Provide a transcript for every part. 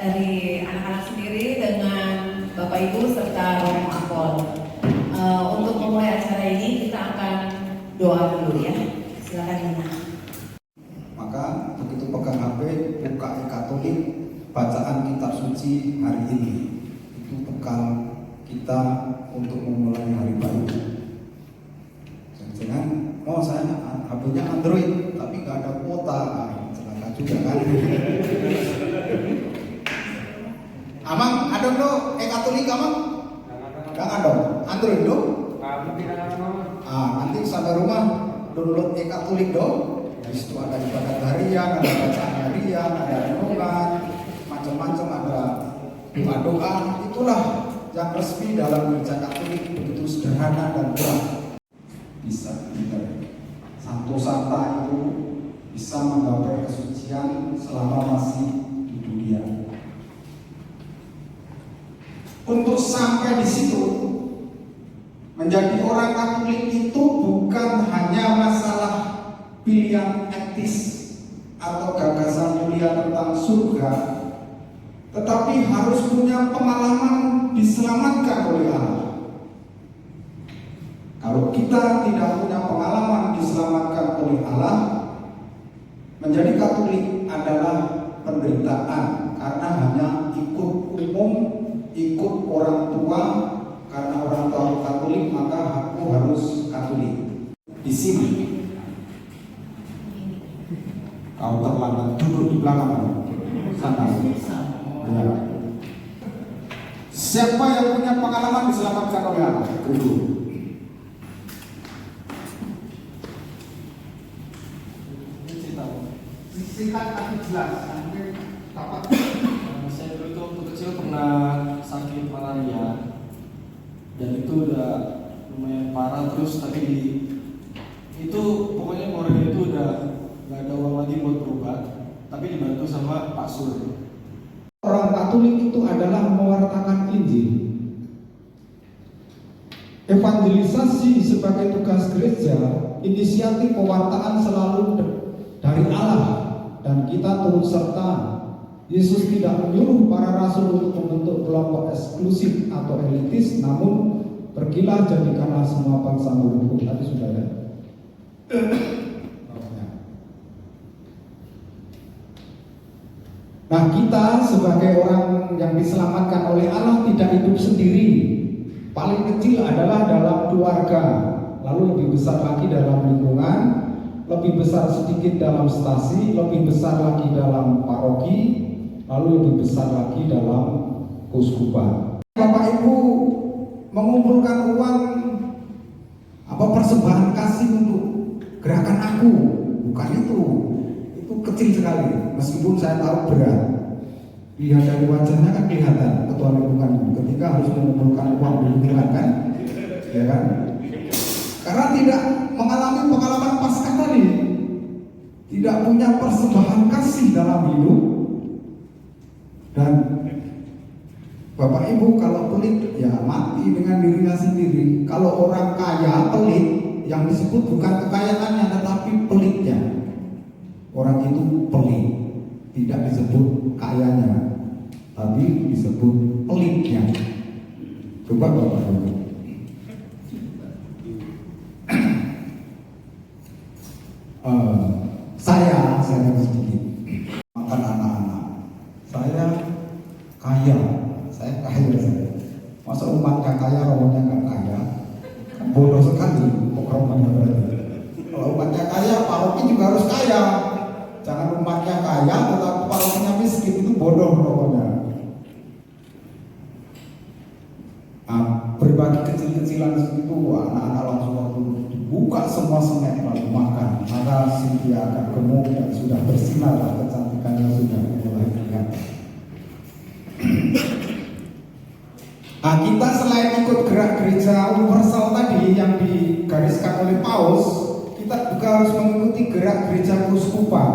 dari anak-anak sendiri dengan Bapak Ibu serta Romo Apol. Untuk memulai acara ini kita akan doa dulu ya. Silakan Nina. Maka begitu pegang HP, buka e-Katolik, bacaan kitab suci hari ini. Itu bekal kita untuk memulai hari baru. Jangan, oh saya HP-nya Android, tapi nggak ada kuota, celaka juga kan. Amang, ada dong e-Katolik Amang? Jangan dong, Android dong? Nanti sampai rumah download e-Katolik dong. Di situ ada ibadat harian, ada bacaan harian, ada renungan, macam-macam, ada doa-doa. Itulah yang resmi dalam gereja Katolik, begitu sederhana dan murah. Bisa kita Santo Santa itu bisa menggapai kesucian selama masih di dunia. Untuk sampai di situ, menjadi orang Katolik itu bukan hanya masalah pilihan etis atau gagasan mulia tentang surga, tetapi harus punya pengalaman diselamatkan oleh Allah. Kalau kita tidak punya pengalaman diselamatkan oleh Allah, menjadi Katolik adalah penderitaan, karena hanya ikut umum, ikut orang tua. Karena orang tua Katolik, maka aku harus Katolik. Di sini kau terlambat, duduk di belakang sana. Ya. Siapa yang punya pengalaman diselamatkan oleh Allah? Duduk. Singkat tapi jelas. Dapat. Saya dulu itu waktu kecil pernah sakit malaria, dan itu udah lumayan parah terus, tapi itu pokoknya keluarga itu udah nggak ada uang lagi buat berobat, tapi dibantu sama Pak Sur. Orang Katolik itu adalah mewartakan Injil. Evangelisasi sebagai tugas gereja, inisiatif pewartaan selalu dari Allah, dan kita turut serta. Yesus tidak menyuruh para rasul untuk membentuk kelompok eksklusif atau elitis, namun pergilah jadikanlah semua bangsa muridku. Tadi sudah ya. Nah, kita sebagai orang yang diselamatkan oleh Allah tidak hidup sendiri. Paling kecil adalah dalam keluarga, lalu lebih besar lagi dalam lingkungan, lebih besar sedikit dalam stasi, lebih besar lagi dalam paroki, lalu lebih besar lagi dalam keuskupan. Bapak Ibu mengumpulkan uang persembahan kasih untuk gerakan aku, bukan itu kecil sekali. Meskipun saya tahu berat, lihat dari wajahnya kan kelihatan ketua lingkungan ketika harus mengumpulkan uang di lingkungan kan, ya kan? Karena tidak mengalami pengalaman Paskah tadi, tidak punya persembahan kasih dalam hidup. Dan Bapak Ibu kalau pelit ya mati dengan dirinya sendiri. Kalau orang kaya pelit, yang disebut bukan kekayaannya tetapi pelitnya. Orang itu pelit, tidak disebut kayanya, tapi disebut pelitnya. Coba Bapak Ibu. Saya sedikit makan anak-anak. Saya kaya. Masa umatnya kaya, romonya nggak kaya? Bodoh sekali romonya berarti. Kalau umatnya kaya, paroki juga harus kaya. Jangan umatnya kaya, tetapi parokinya miskin, itu bodoh romonya. Berbagi kecil-kecilan segitu, anak-anak langsung waktu dibuka semua snack lalu makan. Maka Cynthia akan gemuk dan sudah bersinar, kecantikannya sudah mulai kelihatan. Nah, kita selain ikut gerak gereja universal tadi yang digariskan oleh Paus, kita juga harus mengikuti gerak gereja keuskupan.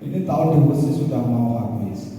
Ini tahun debusi sudah mau habis.